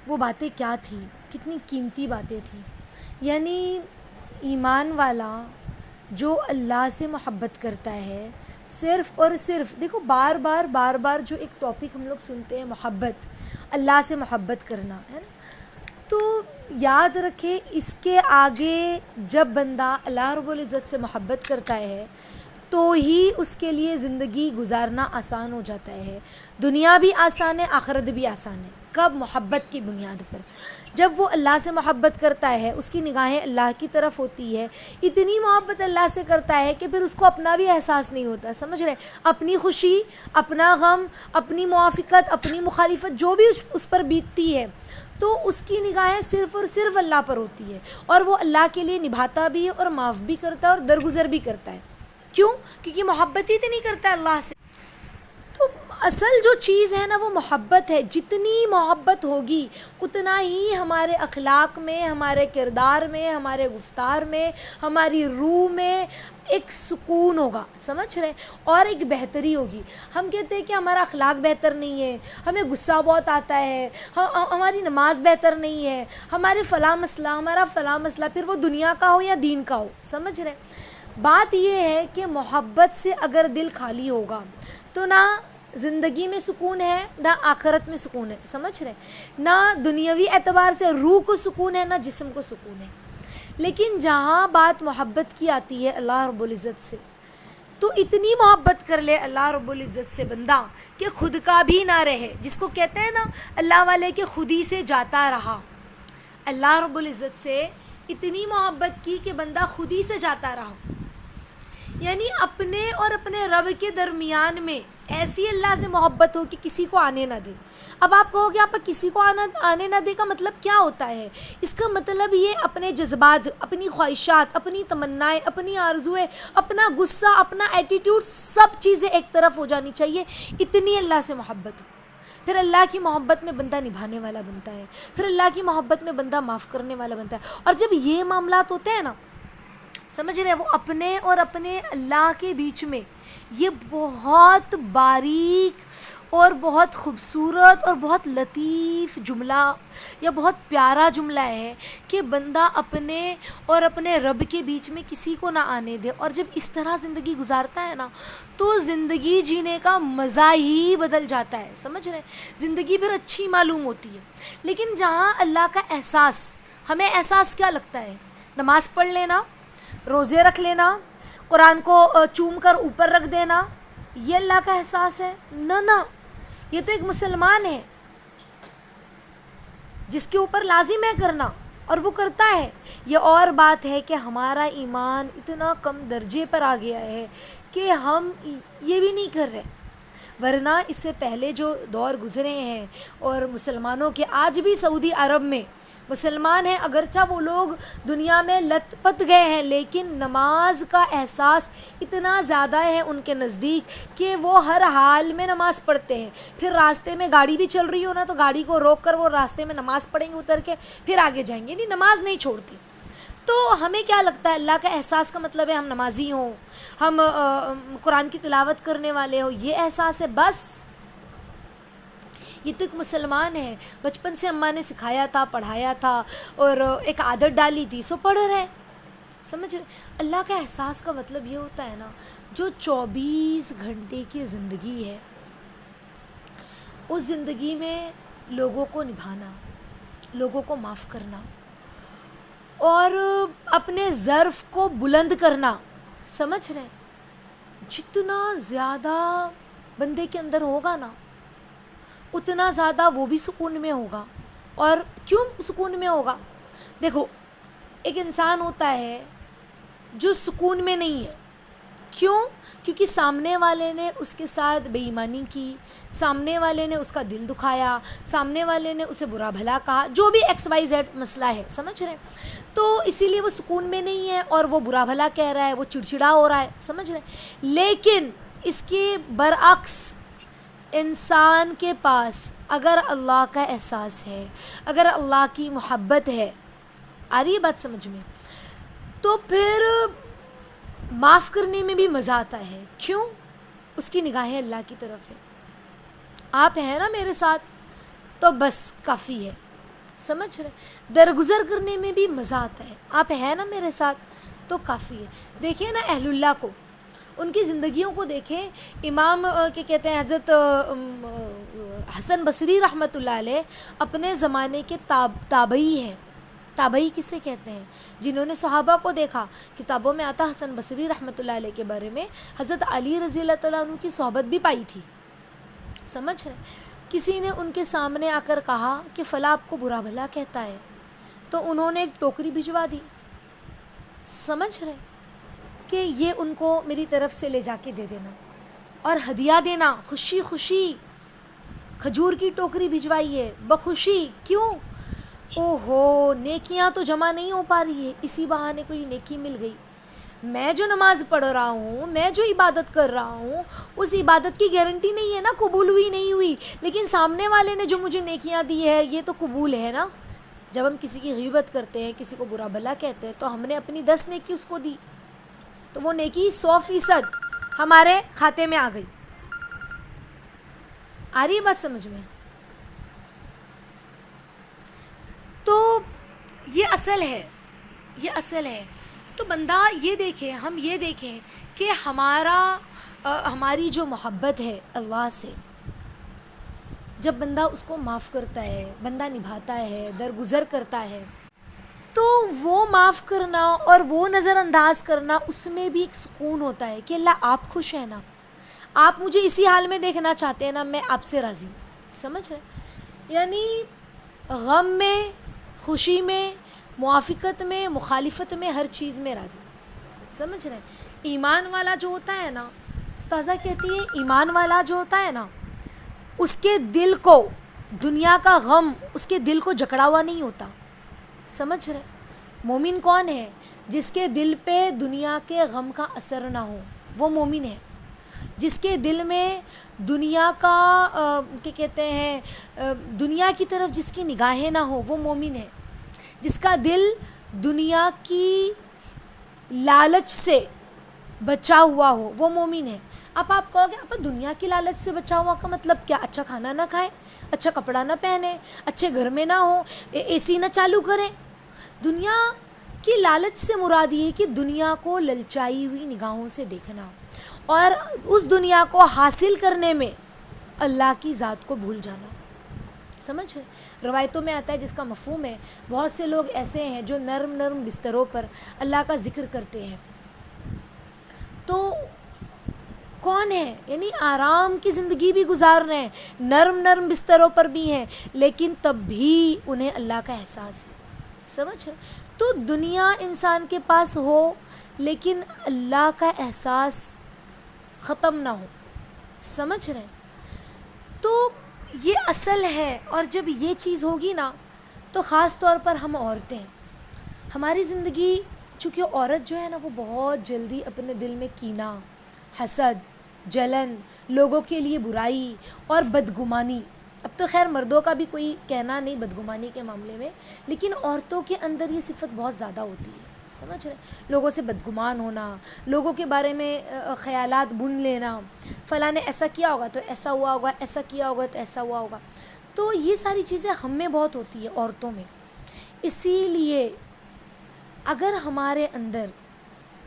وہ باتیں کیا تھیں، کتنی قیمتی باتیں تھیں. یعنی ایمان والا جو اللہ سے محبت کرتا ہے، صرف اور صرف دیکھو بار بار جو ایک ٹاپک ہم لوگ سنتے ہیں، محبت، اللہ سے محبت کرنا ہے نا، تو یاد رکھے اس کے آگے جب بندہ اللہ رب العزت سے محبت کرتا ہے تو ہی اس کے لیے زندگی گزارنا آسان ہو جاتا ہے. دنیا بھی آسان ہے، آخرت بھی آسان ہے. کب؟ محبت کی بنیاد پر. جب وہ اللہ سے محبت کرتا ہے، اس کی نگاہیں اللہ کی طرف ہوتی ہے، اتنی محبت اللہ سے کرتا ہے کہ پھر اس کو اپنا بھی احساس نہیں ہوتا. سمجھ رہے؟ اپنی خوشی، اپنا غم، اپنی موافقت، اپنی مخالفت جو بھی اس پر بیتتی ہے تو اس کی نگاہیں صرف اور صرف اللہ پر ہوتی ہے، اور وہ اللہ کے لیے نبھاتا بھی ہے اور معاف بھی کرتا ہے اور درگزر بھی کرتا ہے. کیوں؟ کیونکہ محبت ہی اتنی کرتا ہے اللہ سے. تو اصل جو چیز ہے نا وہ محبت ہے. جتنی محبت ہوگی اتنا ہی ہمارے اخلاق میں، ہمارے کردار میں، ہمارے گفتار میں، ہماری روح میں ایک سکون ہوگا. سمجھ رہے؟ اور ایک بہتری ہوگی. ہم کہتے ہیں کہ ہمارا اخلاق بہتر نہیں ہے، ہمیں غصہ بہت آتا ہے، ہماری نماز بہتر نہیں ہے، ہمارے فلاں مسئلہ، ہمارا فلاں مسئلہ، پھر وہ دنیا کا ہو یا دین کا ہو. سمجھ رہے؟ بات یہ ہے کہ محبت سے اگر دل خالی ہوگا تو نہ زندگی میں سکون ہے، نہ آخرت میں سکون ہے. سمجھ رہے؟ نہ دنیاوی اعتبار سے روح کو سکون ہے، نہ جسم کو سکون ہے. لیکن جہاں بات محبت کی آتی ہے اللہ رب العزت سے، تو اتنی محبت کر لے اللہ رب العزت سے بندہ کہ خود کا بھی نہ رہے. جس کو کہتے ہیں نا اللہ والے کہ خود ہی سے جاتا رہا. اللہ رب العزت سے اتنی محبت کی کہ بندہ خود ہی سے جاتا رہا. یعنی اپنے اور اپنے رب کے درمیان میں ایسی اللہ سے محبت ہو کہ کسی کو آنے نہ دے. اب آپ کہو کہ آپ کسی کو آنے نہ دے کا مطلب کیا ہوتا ہے؟ اس کا مطلب یہ اپنے جذبات، اپنی خواہشات، اپنی تمنائیں، اپنی آرزویں، اپنا غصہ، اپنا ایٹیٹیوڈ، سب چیزیں ایک طرف ہو جانی چاہیے. اتنی اللہ سے محبت ہو. پھر اللہ کی محبت میں بندہ نبھانے والا بنتا ہے. پھر اللہ کی محبت میں بندہ معاف کرنے والا بنتا ہے. اور جب یہ معاملات ہوتے ہیں نا، سمجھ رہے ہیں، وہ اپنے اور اپنے اللہ کے بیچ میں یہ بہت باریک اور بہت خوبصورت اور بہت لطیف جملہ یا بہت پیارا جملہ ہے کہ بندہ اپنے اور اپنے رب کے بیچ میں کسی کو نہ آنے دے. اور جب اس طرح زندگی گزارتا ہے نا تو زندگی جینے کا مزہ ہی بدل جاتا ہے. سمجھ رہے ہیں؟ زندگی پھر اچھی معلوم ہوتی ہے. لیکن جہاں اللہ کا احساس، ہمیں احساس کیا لگتا ہے؟ نماز پڑھ لینا، روزے رکھ لینا، قرآن کو چوم کر اوپر رکھ دینا، یہ اللہ کا احساس ہے؟ نہ، یہ تو ایک مسلمان ہے جس کے اوپر لازم ہے کرنا اور وہ کرتا ہے. یہ اور بات ہے کہ ہمارا ایمان اتنا کم درجے پر آ گیا ہے کہ ہم یہ بھی نہیں کر رہے. ورنہ اس سے پہلے جو دور گزرے ہیں اور مسلمانوں کے، آج بھی سعودی عرب میں مسلمان ہیں، اگرچہ وہ لوگ دنیا میں لت پت گئے ہیں، لیکن نماز کا احساس اتنا زیادہ ہے ان کے نزدیک کہ وہ ہر حال میں نماز پڑھتے ہیں. پھر راستے میں گاڑی بھی چل رہی ہو نا تو گاڑی کو روک کر وہ راستے میں نماز پڑھیں گے اتر کے، پھر آگے جائیں گے. نہیں، نماز نہیں چھوڑتے. تو ہمیں کیا لگتا ہے؟ اللہ کا احساس کا مطلب ہے ہم نمازی ہوں، ہم قرآن کی تلاوت کرنے والے ہوں، یہ احساس ہے بس. یہ تو ایک مسلمان ہے، بچپن سے اماں نے سکھایا تھا، پڑھایا تھا اور ایک عادت ڈالی تھی، سو پڑھ رہے. سمجھ رہے؟ اللہ کا احساس کا مطلب یہ ہوتا ہے نا، جو 24 گھنٹے کی زندگی ہے اس زندگی میں لوگوں کو نبھانا، لوگوں کو معاف کرنا اور اپنے ظرف کو بلند کرنا. سمجھ رہے؟ جتنا زیادہ بندے کے اندر ہوگا نا اتنا زیادہ وہ بھی سکون میں ہوگا. اور کیوں سکون میں ہوگا؟ دیکھو، ایک انسان ہوتا ہے جو سکون میں نہیں ہے. کیوں؟ کیونکہ سامنے والے نے اس کے ساتھ بے ایمانی کی، سامنے والے نے اس کا دل دکھایا، سامنے والے نے اسے برا بھلا کہا، جو بھی ایکس وائی زیڈ مسئلہ ہے. سمجھ رہے ہیں؟ تو اسی لیے وہ سکون میں نہیں ہے اور وہ برا بھلا کہہ رہا ہے، وہ چڑچڑا ہو رہا ہے. سمجھ رہے ہیں؟ لیکن اس کے برعکس انسان کے پاس اگر اللہ کا احساس ہے، اگر اللہ کی محبت ہے، آ رہی ہے بات سمجھ میں، تو پھر معاف کرنے میں بھی مزہ آتا ہے. کیوں؟ اس کی نگاہیں اللہ کی طرف ہے. آپ ہیں نا میرے ساتھ تو بس کافی ہے. سمجھ رہے؟ درگزر کرنے میں بھی مزہ آتا ہے. آپ ہیں نا میرے ساتھ تو کافی ہے. دیکھیں نا اہل اللہ کو، ان کی زندگیوں کو دیکھیں. امام کیا کہتے ہیں، حضرت حسن بصری رحمۃ اللہ علیہ اپنے زمانے کے تابعی ہیں. تابعی کسے کہتے ہیں؟ جنہوں نے صحابہ کو دیکھا. کتابوں میں آتا حسن بصری رحمۃ اللہ علیہ کے بارے میں حضرت علی رضی اللہ تعالیٰ عنہ کی صحبت بھی پائی تھی. سمجھ رہے؟ کسی نے ان کے سامنے آ کر کہا کہ فلاں آپ کو برا بھلا کہتا ہے، تو انہوں نے ایک ٹوکری بھجوا دی. سمجھ رہے کہ یہ ان کو میری طرف سے لے جا کے دے دینا اور ہدیہ دینا. خوشی خوشی کھجور کی ٹوکری بھجوائی ہے بخوشی. کیوں؟ او ہو، نیکیاں تو جمع نہیں ہو پا رہی ہے، اسی بہانے کوئی نیکی مل گئی. میں جو نماز پڑھ رہا ہوں، میں جو عبادت کر رہا ہوں، اس عبادت کی گارنٹی نہیں ہے نا قبول ہوئی نہیں ہوئی، لیکن سامنے والے نے جو مجھے نیکیاں دی ہے یہ تو قبول ہے نا. جب ہم کسی کی غیبت کرتے ہیں، کسی کو برا بھلا کہتے ہیں، تو ہم نے اپنی 10 نیکی اس کو دی، تو وہ نیکی 100% ہمارے کھاتے میں آ گئی. آ رہی ہے بات سمجھ میں؟ تو یہ اصل ہے، یہ اصل ہے. تو بندہ یہ دیکھے، ہم یہ دیکھیں کہ ہماری جو محبت ہے اللہ سے، جب بندہ اس کو معاف کرتا ہے، بندہ نبھاتا ہے، درگزر کرتا ہے، تو وہ معاف کرنا اور وہ نظر انداز کرنا، اس میں بھی ایک سکون ہوتا ہے کہ اللہ آپ خوش ہیں نا، آپ مجھے اسی حال میں دیکھنا چاہتے ہیں نا، میں آپ سے راضی. سمجھ رہے؟ یعنی غم میں، خوشی میں، موافقت میں، مخالفت میں، ہر چیز میں راضی. سمجھ رہے؟ ایمان والا جو ہوتا ہے نا، استاذہ کہتی ہے ایمان والا جو ہوتا ہے نا، اس کے دل کو دنیا کا غم اس کے دل کو جکڑا ہوا نہیں ہوتا. سمجھ رہے؟ مومن کون ہے؟ جس کے دل پہ دنیا کے غم کا اثر نہ ہو، وہ مومن ہے. جس کے دل میں دنیا کا کیا کہتے ہیں، دنیا کی طرف جس کی نگاہیں نہ ہو، وہ مومن ہے. جس کا دل دنیا کی لالچ سے بچا ہوا ہو، وہ مومن ہے. اب آپ کہو گے آپ دنیا کی لالچ سے بچا ہوا کا مطلب کیا؟ اچھا کھانا نہ کھائیں، اچھا کپڑا نہ پہنیں، اچھے گھر میں نہ ہو، اے سی نہ چالو کریں. دنیا کی لالچ سے مراد یہ کہ دنیا کو للچائی ہوئی نگاہوں سے دیکھنا اور اس دنیا کو حاصل کرنے میں اللہ کی ذات کو بھول جانا. سمجھ رہے؟ روایتوں میں آتا ہے جس کا مفہوم ہے، بہت سے لوگ ایسے ہیں جو نرم نرم بستروں پر اللہ کا ذکر کرتے ہیں. تو کون ہے؟ یعنی آرام کی زندگی بھی گزار رہے ہیں، نرم نرم بستروں پر بھی ہیں، لیکن تب بھی انہیں اللہ کا احساس ہے. سمجھ رہے؟ تو دنیا انسان کے پاس ہو لیکن اللہ کا احساس ختم نہ ہو. سمجھ رہے؟ تو یہ اصل ہے. اور جب یہ چیز ہوگی نا، تو خاص طور پر ہم عورتیں، ہماری زندگی، چونکہ عورت جو ہے نا وہ بہت جلدی اپنے دل میں کینہ، حسد، جلن، لوگوں کے لیے برائی اور بدگمانی. اب تو خیر مردوں کا بھی کوئی کہنا نہیں بدگمانی کے معاملے میں، لیکن عورتوں کے اندر یہ صفت بہت زیادہ ہوتی ہے. سمجھ رہے؟ لوگوں سے بدگمان ہونا، لوگوں کے بارے میں خیالات بن لینا، فلاں نے ایسا کیا ہوگا تو ایسا ہوا ہوگا، ایسا کیا ہوگا تو ایسا ہوا ہوگا. تو یہ ساری چیزیں ہم میں بہت ہوتی ہے، عورتوں میں. اسی لیے اگر ہمارے اندر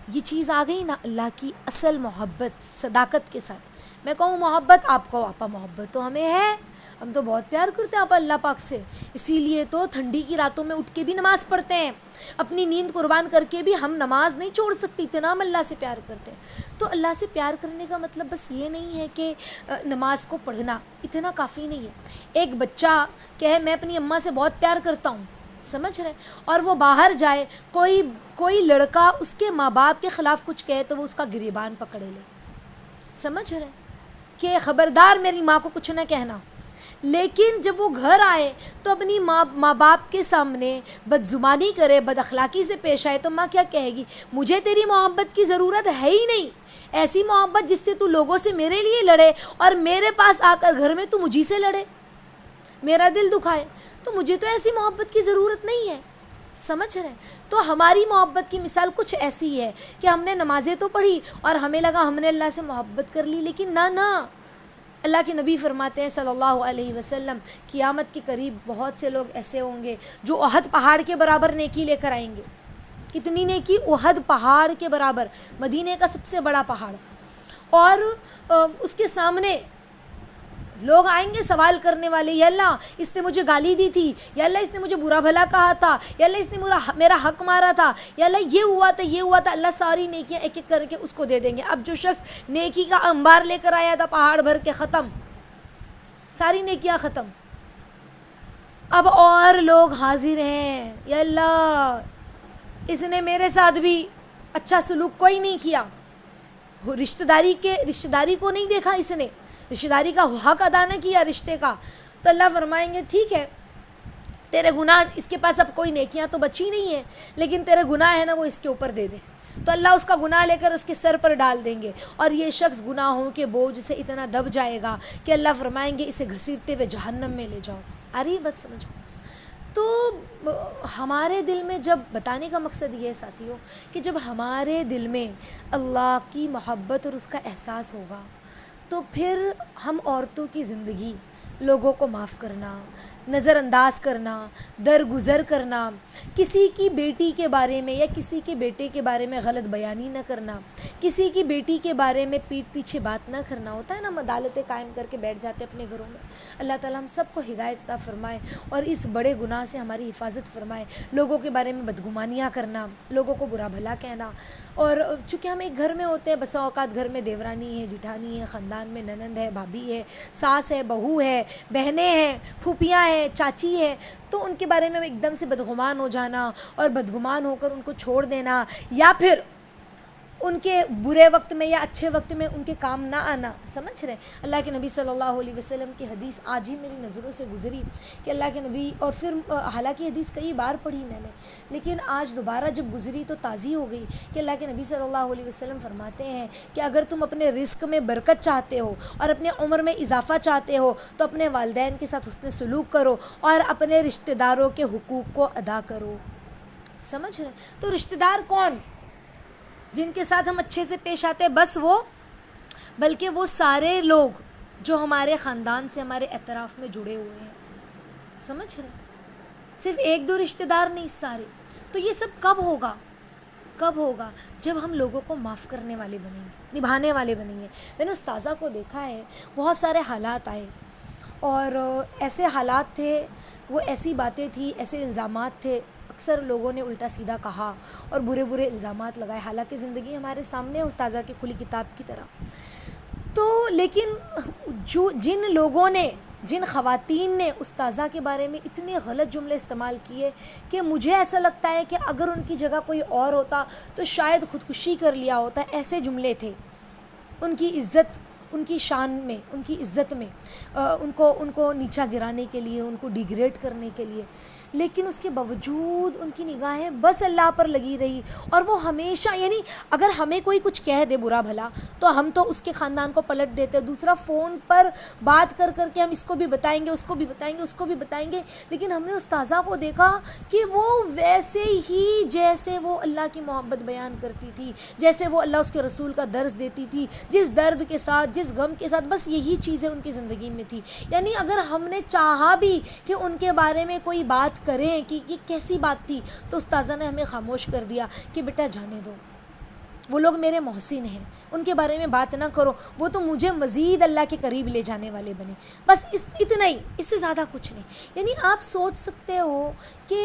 یہ چیز آ گئی نا، اللہ کی اصل محبت صداقت کے ساتھ، میں کہوں محبت، آپ کہو آپا محبت تو ہمیں ہے، ہم تو بہت پیار کرتے ہیں آپا اللہ پاک سے، اسی لیے تو ٹھنڈی کی راتوں میں اٹھ کے بھی نماز پڑھتے ہیں، اپنی نیند قربان کر کے بھی ہم نماز نہیں چھوڑ سکتے، اتنا ہم اللہ سے پیار کرتے ہیں. تو اللہ سے پیار کرنے کا مطلب بس یہ نہیں ہے کہ نماز کو پڑھنا، اتنا کافی نہیں ہے. ایک بچہ کہے میں اپنی اماں سے بہت پیار کرتا ہوں، سمجھ رہے، اور وہ باہر جائے، کوئی لڑکا اس کے ماں باپ کے خلاف کچھ کہے تو وہ اس کا گریبان پکڑے لے. سمجھ رہے کہ خبردار میری ماں کو کچھ نہ کہنا. لیکن جب وہ گھر آئے تو اپنی ماں باپ کے سامنے بدزبانی کرے، بد اخلاقی سے پیش آئے، تو ماں کیا کہے گی؟ مجھے تیری محبت کی ضرورت ہے ہی نہیں، ایسی محبت جس سے تو لوگوں سے میرے لیے لڑے اور میرے پاس آ کر گھر میں تو مجھی سے لڑے، میرا دل دکھائے، تو مجھے تو ایسی محبت کی ضرورت نہیں ہے. سمجھ رہے؟ تو ہماری محبت کی مثال کچھ ایسی ہے کہ ہم نے نمازیں تو پڑھی اور ہمیں لگا ہم نے اللہ سے محبت کر لی، لیکن نہ، اللہ کے نبی فرماتے ہیں صلی اللہ علیہ وسلم، قیامت کے قریب بہت سے لوگ ایسے ہوں گے جو احد پہاڑ کے برابر نیکی لے کر آئیں گے. کتنی نیکی؟ احد پہاڑ کے برابر، مدینے کا سب سے بڑا پہاڑ. اور اس کے سامنے لوگ آئیں گے سوال کرنے والے، یا اللہ اس نے مجھے گالی دی تھی، یا اللہ اس نے مجھے برا بھلا کہا تھا، یا اللہ اس نے میرا حق مارا تھا، یا اللہ یہ ہوا تھا یہ ہوا تھا. اللہ ساری نیکیاں ایک ایک کر کے اس کو دے دیں گے. اب جو شخص نیکی کا انبار لے کر آیا تھا پہاڑ بھر کے، ختم، ساری نیکیاں ختم. اب اور لوگ حاضر ہیں، یا اللہ اس نے میرے ساتھ بھی اچھا سلوک کوئی نہیں کیا، رشتہ داری کو نہیں دیکھا، اس نے رشتہ داری کا حق ادا نہ کیا رشتے کا. تو اللہ فرمائیں گے ٹھیک ہے، تیرے گناہ، اس کے پاس اب کوئی نیکیاں تو بچی نہیں ہیں، لیکن تیرے گناہ ہے نا وہ اس کے اوپر دے دے. تو اللہ اس کا گناہ لے کر اس کے سر پر ڈال دیں گے، اور یہ شخص گناہوں کے بوجھ سے اتنا دب جائے گا کہ اللہ فرمائیں گے اسے گھسیٹتے ہوئے جہنم میں لے جاؤ. آ رہی بات سمجھ؟ تو ہمارے دل میں، جب بتانے کا مقصد یہ ہے ساتھیوں کہ جب ہمارے دل میں اللہ کی محبت اور اس کا احساس ہوگا تو پھر ہم عورتوں کی زندگی، لوگوں کو معاف کرنا، نظر انداز کرنا، درگزر کرنا، کسی کی بیٹی کے بارے میں یا کسی کے بیٹے کے بارے میں غلط بیانی نہ کرنا، کسی کی بیٹی کے بارے میں پیٹھ پیچھے بات نہ کرنا. ہوتا ہے نا، عدالتیں قائم کر کے بیٹھ جاتے اپنے گھروں میں. اللہ تعالیٰ ہم سب کو ہدایت عطا فرمائے اور اس بڑے گناہ سے ہماری حفاظت فرمائے. لوگوں کے بارے میں بدگمانیاں کرنا، لوگوں کو برا بھلا کہنا. اور چونکہ ہم ایک گھر میں ہوتے ہیں، بسا اوقات گھر میں دیورانی ہے، جٹھانی ہے، خاندان میں ننند ہے، بھابھی ہے، ساس ہے، بہو ہے، بہنیں ہیں، پھوپھیاں ہیں، چاچی ہے، تو ان کے بارے میں ایک دم سے بدگمان ہو جانا اور بدگمان ہو کر ان کو چھوڑ دینا، یا پھر ان کے برے وقت میں یا اچھے وقت میں ان کے کام نہ آنا. سمجھ رہے ہیں؟ اللہ کے نبی صلی اللہ علیہ وسلم کی حدیث آج ہی میری نظروں سے گزری کہ اللہ کے نبی، اور پھر حالانکہ حدیث کئی بار پڑھی میں نے، لیکن آج دوبارہ جب گزری تو تازی ہو گئی کہ اللہ کے نبی صلی اللہ علیہ وسلم فرماتے ہیں کہ اگر تم اپنے رزق میں برکت چاہتے ہو اور اپنے عمر میں اضافہ چاہتے ہو تو اپنے والدین کے ساتھ حسن سلوک کرو اور اپنے رشتہ داروں کے حقوق کو ادا کرو. سمجھ رہے ہیں؟ تو رشتہ دار کون؟ جن کے ساتھ ہم اچھے سے پیش آتے ہیں، بس وہ، بلکہ وہ سارے لوگ جو ہمارے خاندان سے، ہمارے اعتراف میں جڑے ہوئے ہیں. سمجھ رہے ہیں؟ صرف ایک دو رشتہ دار نہیں، سارے. تو یہ سب کب ہوگا؟ کب ہوگا؟ جب ہم لوگوں کو معاف کرنے والے بنیں گے، نبھانے والے بنیں گے. میں نے استاذہ کو دیکھا ہے، بہت سارے حالات آئے اور ایسے حالات تھے، وہ ایسی باتیں تھیں، ایسے الزامات تھے، اکثر لوگوں نے الٹا سیدھا کہا اور برے برے الزامات لگائے، حالانکہ زندگی ہمارے سامنے ہے استاذہ کی کھلی کتاب کی طرح. تو لیکن جن لوگوں نے، جن خواتین نے استاذہ کے بارے میں اتنے غلط جملے استعمال کیے کہ مجھے ایسا لگتا ہے کہ اگر ان کی جگہ کوئی اور ہوتا تو شاید خودکشی کر لیا ہوتا. ایسے جملے تھے ان کی عزت، ان کی شان میں، ان کی عزت میں، ان کو نیچا گرانے کے لیے، ان کو ڈیگریڈ کرنے کے لیے. لیکن اس کے باوجود ان کی نگاہیں بس اللہ پر لگی رہی، اور وہ ہمیشہ، یعنی اگر ہمیں کوئی کچھ کہہ دے برا بھلا تو ہم تو اس کے خاندان کو پلٹ دیتے، دوسرا فون پر بات کر کر کے ہم اس کو بھی بتائیں گے، اس کو بھی بتائیں گے، اس کو بھی بتائیں گے. لیکن ہم نے استاذہ کو دیکھا کہ وہ ویسے ہی جیسے وہ اللہ کی محبت بیان کرتی تھی، جیسے وہ اللہ اس کے رسول کا درس دیتی تھی، جس درد کے ساتھ، جس غم کے ساتھ، بس یہی چیزیں ان کی زندگی میں تھی. یعنی اگر ہم نے چاہا بھی کہ ان کے بارے میں کوئی بات کریں کہ یہ کیسی بات تھی، تو استاذہ نے ہمیں خاموش کر دیا کہ بیٹا جانے دو، وہ لوگ میرے محسن ہیں، ان کے بارے میں بات نہ کرو، وہ تو مجھے مزید اللہ کے قریب لے جانے والے بنے. بس اتنا ہی، اس سے زیادہ کچھ نہیں. یعنی آپ سوچ سکتے ہو کہ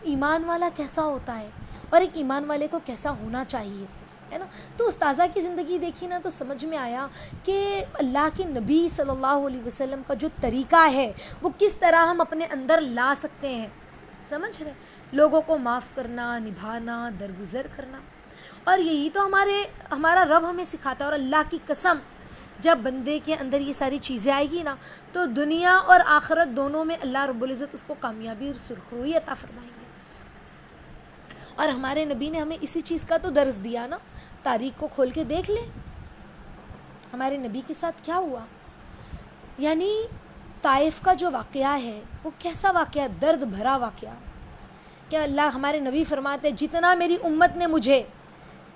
ایمان والا کیسا ہوتا ہے اور ایک ایمان والے کو کیسا ہونا چاہیے، ہے نا. تو استاذہ کی زندگی دیکھی نا تو سمجھ میں آیا کہ اللہ کے نبی صلی اللہ علیہ وسلم کا جو طریقہ ہے وہ کس طرح ہم اپنے اندر لا سکتے ہیں. سمجھ رہے؟ لوگوں کو معاف کرنا، نبھانا، درگزر کرنا. اور یہی تو ہمارا رب ہمیں سکھاتا ہے. اور اللہ کی قسم، جب بندے کے اندر یہ ساری چیزیں آئے گی نا تو دنیا اور آخرت دونوں میں اللہ رب العزت اس کو کامیابی اور سرخروئی عطا فرمائیں گے. اور ہمارے نبی نے ہمیں اسی چیز کا تو درس دیا نا. تاریخ کو کھول کے دیکھ لیں ہمارے نبی کے ساتھ کیا ہوا. یعنی طائف کا جو واقعہ ہے وہ کیسا واقعہ، درد بھرا واقعہ. کیا اللہ، ہمارے نبی فرماتے جتنا میری امت نے مجھے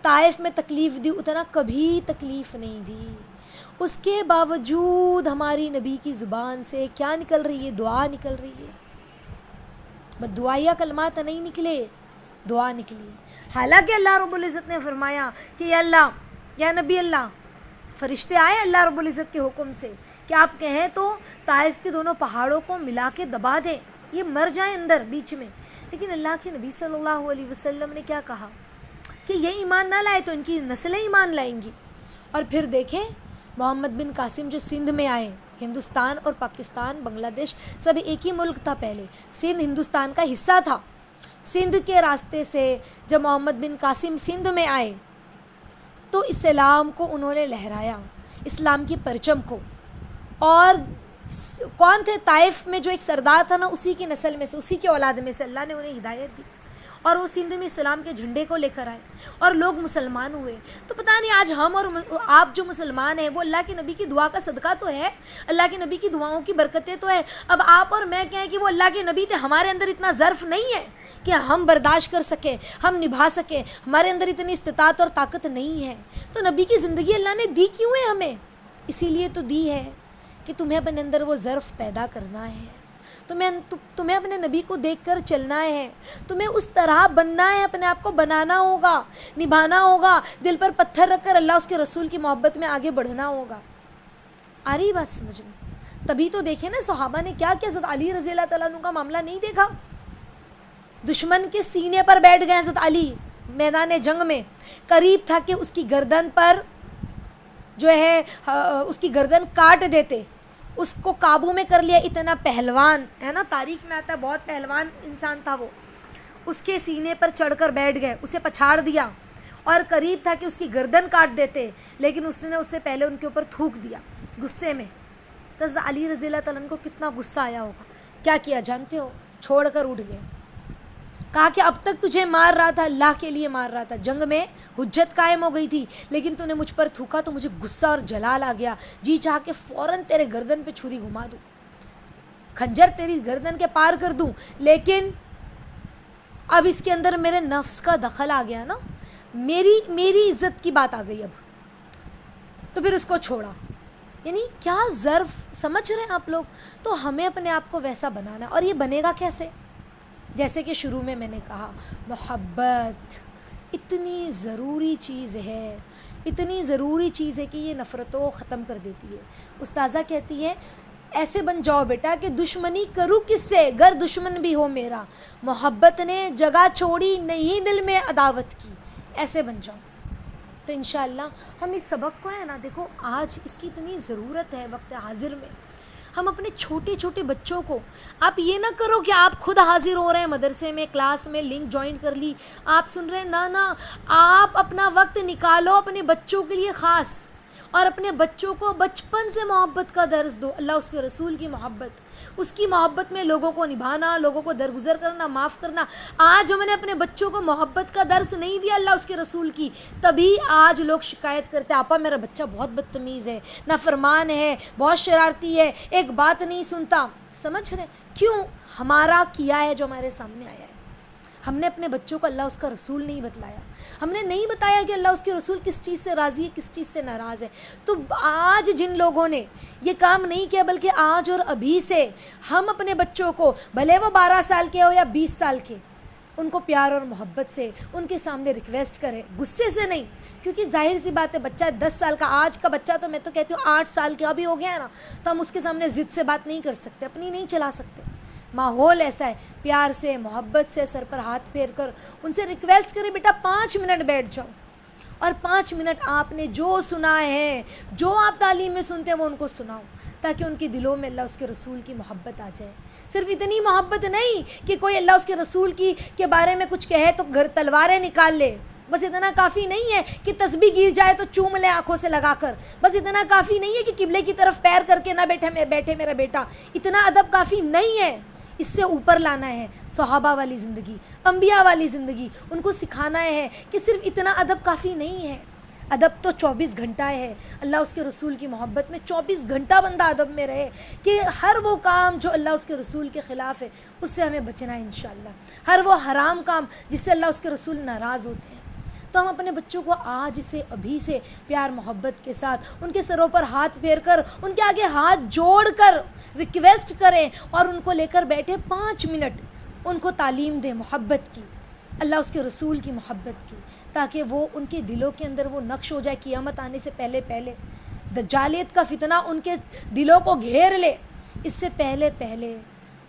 طائف میں تکلیف دی اتنا کبھی تکلیف نہیں دی. اس کے باوجود ہماری نبی کی زبان سے کیا نکل رہی ہے؟ دعا نکل رہی ہے. بس دعائیہ کلمات نہیں نکلے، دعا نکلی. حالانکہ اللہ رب العزت نے فرمایا کہ یا اللہ، یا نبی اللہ، فرشتے آئے اللہ رب العزت کے حکم سے کہ آپ کہیں تو طائف کے دونوں پہاڑوں کو ملا کے دبا دیں، یہ مر جائیں اندر بیچ میں. لیکن اللہ کے نبی صلی اللہ علیہ وسلم نے کیا کہا کہ یہ ایمان نہ لائے تو ان کی نسلیں ایمان لائیں گی. اور پھر دیکھیں محمد بن قاسم جو سندھ میں آئے، ہندوستان اور پاکستان، بنگلہ دیش سب ایک ہی ملک تھا پہلے، سندھ ہندوستان کا حصہ تھا. سندھ کے راستے سے جب محمد بن قاسم سندھ میں آئے تو اسلام کو انہوں نے لہرایا، اسلام کی پرچم کو. اور کون تھے؟ طائف میں جو ایک سردار تھا نا، اسی کی نسل میں سے، اسی کی اولاد میں سے اللہ نے انہیں ہدایت دی اور وہ سندھ میں اسلام کے جھنڈے کو لے کر آئے اور لوگ مسلمان ہوئے. تو پتہ نہیں آج ہم اور آپ جو مسلمان ہیں وہ اللہ کے نبی کی دعا کا صدقہ تو ہے، اللہ کے نبی کی دعاؤں کی برکتیں تو ہے. اب آپ اور میں کہیں کہ وہ اللہ کے نبی تھے، ہمارے اندر اتنا ظرف نہیں ہے کہ ہم برداشت کر سکیں، ہم نبھا سکیں، ہمارے اندر اتنی استطاعت اور طاقت نہیں ہے. تو نبی کی زندگی اللہ نے دی کیوں ہے ہمیں؟ اسی لیے تو دی ہے کہ تمہیں اپنے اندر وہ ظرف پیدا کرنا ہے، تمہیں اپنے نبی کو دیکھ کر چلنا ہے، تمہیں اس طرح بننا ہے، اپنے آپ کو بنانا ہوگا، نبھانا ہوگا، دل پر پتھر رکھ کر اللہ اس کے رسول کی محبت میں آگے بڑھنا ہوگا. آ رہی بات سمجھ میں؟ تبھی تو دیکھیں نا صحابہ نے کیا کیا. حضرت علی رضی اللہ تعالیٰ عنہ کا معاملہ نہیں دیکھا؟ دشمن کے سینے پر بیٹھ گئے حضرت علی میدان جنگ میں، قریب تھا کہ اس کی گردن پر جو ہے اس کی گردن کاٹ دیتے، اس کو قابو میں کر لیا. اتنا پہلوان ہے نا، تاریخ میں آتا ہے بہت پہلوان انسان تھا وہ. اس کے سینے پر چڑھ کر بیٹھ گئے، اسے پچھاڑ دیا اور قریب تھا کہ اس کی گردن کاٹ دیتے، لیکن اس نے اس سے پہلے ان کے اوپر تھوک دیا غصے میں. تو حضرت علی رضی اللہ تعالیٰ عنہ کو کتنا غصہ آیا ہوگا. کیا کیا جانتے ہو؟ چھوڑ کر اٹھ گئے. کہا کہ اب تک تجھے مار رہا تھا، اللہ کے لیے مار رہا تھا، جنگ میں حجت قائم ہو گئی تھی، لیکن تو نے مجھ پر تھوکا تو مجھے غصہ اور جلال آ گیا، جی چاہ کے فوراً تیرے گردن پہ چھری گھما دوں، کھنجر تیری گردن کے پار کر دوں. لیکن اب اس کے اندر میرے نفس کا دخل آ گیا نا، میری عزت کی بات آ گئی اب، تو پھر اس کو چھوڑا. یعنی کیا ظرف سمجھ رہے ہیں آپ لوگ؟ تو ہمیں اپنے آپ کو ویسا بنانا. اور یہ بنے گا کیسے؟ جیسے کہ شروع میں نے کہا، محبت اتنی ضروری چیز ہے، اتنی ضروری چیز ہے کہ یہ نفرتوں ختم کر دیتی ہے. استاذہ کہتی ہے ایسے بن جاؤ بیٹا کہ دشمنی کروں کس سے گر دشمن بھی ہو میرا، محبت نے جگہ چھوڑی نہیں دل میں عداوت کی، ایسے بن جاؤ. تو انشاءاللہ ہم اس سبق کو ہے نا، دیکھو آج اس کی اتنی ضرورت ہے وقت حاضر میں. ہم اپنے چھوٹے چھوٹے بچوں کو، آپ یہ نہ کرو کہ آپ خود حاضر ہو رہے ہیں مدرسے میں، کلاس میں، لنک جوائن کر لی، آپ سن رہے ہیں، نہ آپ اپنا وقت نکالو اپنے بچوں کے لیے خاص، اور اپنے بچوں کو بچپن سے محبت کا درس دو، اللہ اس کے رسول کی محبت، اس کی محبت میں لوگوں کو نبھانا، لوگوں کو درگزر کرنا، معاف کرنا. آج ہم نے اپنے بچوں کو محبت کا درس نہیں دیا اللہ اس کے رسول کی، تبھی آج لوگ شکایت کرتے آپا میرا بچہ بہت بدتمیز ہے، نافرمان ہے، بہت شرارتی ہے، ایک بات نہیں سنتا. سمجھ رہے کیوں؟ ہمارا کیا ہے جو ہمارے سامنے آیا ہے. ہم نے اپنے بچوں کو اللہ اس کا رسول نہیں بتلایا، ہم نے نہیں بتایا کہ اللہ اس کے رسول کس چیز سے راضی ہے، کس چیز سے ناراض ہے. تو آج جن لوگوں نے یہ کام نہیں کیا، بلکہ آج اور ابھی سے ہم اپنے بچوں کو، بھلے وہ 12 سال کے ہو یا 20 سال کے، ان کو پیار اور محبت سے ان کے سامنے ریکویسٹ کریں، غصے سے نہیں. کیونکہ ظاہر سی بات ہے بچہ 10 سال کا، آج کا بچہ تو میں تو کہتی ہوں 8 سال کا بھی ہو گیا ہے نا، تو ہم اس کے سامنے ضد سے بات نہیں کر سکتے، اپنی نہیں چلا سکتے. ماحول ایسا ہے، پیار سے، محبت سے، سر پر ہاتھ پھیر کر ان سے ریکویسٹ کریں بیٹا 5 منٹ بیٹھ جاؤ، اور 5 منٹ آپ نے جو سنا ہے، جو آپ تعلیم میں سنتے ہیں وہ ان کو سناؤ، تاکہ ان کے دلوں میں اللہ اس کے رسول کی محبت آ جائے. صرف اتنی محبت نہیں کہ کوئی اللہ اس کے رسول کے بارے میں کچھ کہے تو گھر تلواریں نکال لے، بس اتنا کافی نہیں ہے کہ تسبیح گر جائے تو چوم لے آنکھوں سے لگا کر، بس اتنا کافی نہیں ہے کہ قبلے کی طرف پیر کر کے نہ بیٹھے میرا بیٹا، اتنا ادب کافی نہیں ہے. اس سے اوپر لانا ہے، صحابہ والی زندگی، انبیاء والی زندگی، ان کو سکھانا ہے کہ صرف اتنا ادب کافی نہیں ہے. ادب تو 24 گھنٹہ ہے، اللہ اس کے رسول کی محبت میں 24 گھنٹہ بندہ ادب میں رہے، کہ ہر وہ کام جو اللہ اس کے رسول کے خلاف ہے اس سے ہمیں بچنا ہے انشاءاللہ، ہر وہ حرام کام جس سے اللہ اس کے رسول ناراض ہوتے ہیں. تو ہم اپنے بچوں کو آج سے ابھی سے پیار محبت کے ساتھ ان کے سروں پر ہاتھ پھیر کر ان کے آگے ہاتھ جوڑ کر ریکویسٹ کریں اور ان کو لے کر بیٹھے 5 منٹ ان کو تعلیم دیں محبت کی، اللہ اس کے رسول کی محبت کی، تاکہ وہ ان کے دلوں کے اندر وہ نقش ہو جائے قیامت آنے سے پہلے پہلے، دجالیت کا فتنہ ان کے دلوں کو گھیر لے اس سے پہلے پہلے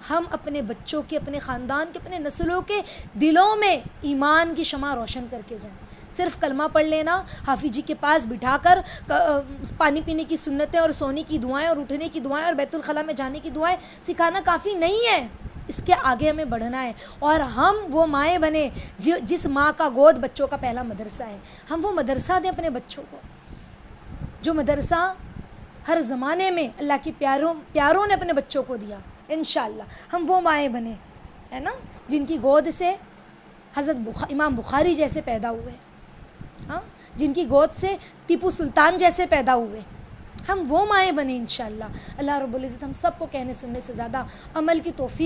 ہم اپنے بچوں کے، اپنے خاندان کے، اپنے نسلوں کے دلوں میں ایمان کی شمع روشن کر کے جائیں۔ صرف کلمہ پڑھ لینا، حافظ جی کے پاس بٹھا کر پانی پینے کی سنتیں اور سونے کی دعائیں اور اٹھنے کی دعائیں اور بیت الخلاء میں جانے کی دعائیں سکھانا کافی نہیں ہے، اس کے آگے ہمیں بڑھنا ہے، اور ہم وہ مائیں بنیں جس ماں کا گود بچوں کا پہلا مدرسہ ہے۔ ہم وہ مدرسہ دیں اپنے بچوں کو، جو مدرسہ ہر زمانے میں اللہ کے پیاروں نے اپنے بچوں کو دیا۔ انشاءاللہ ہم وہ مائیں بنیں، ہے نا، جن کی گود سے حضرت امام بخاری جیسے پیدا ہوئے، ہاں، جن کی گود سے ٹیپو سلطان جیسے پیدا ہوئے۔ ہم وہ مائیں بنیں انشاءاللہ۔ اللہ رب العزت ہم سب کو کہنے سننے سے زیادہ عمل کی توفیق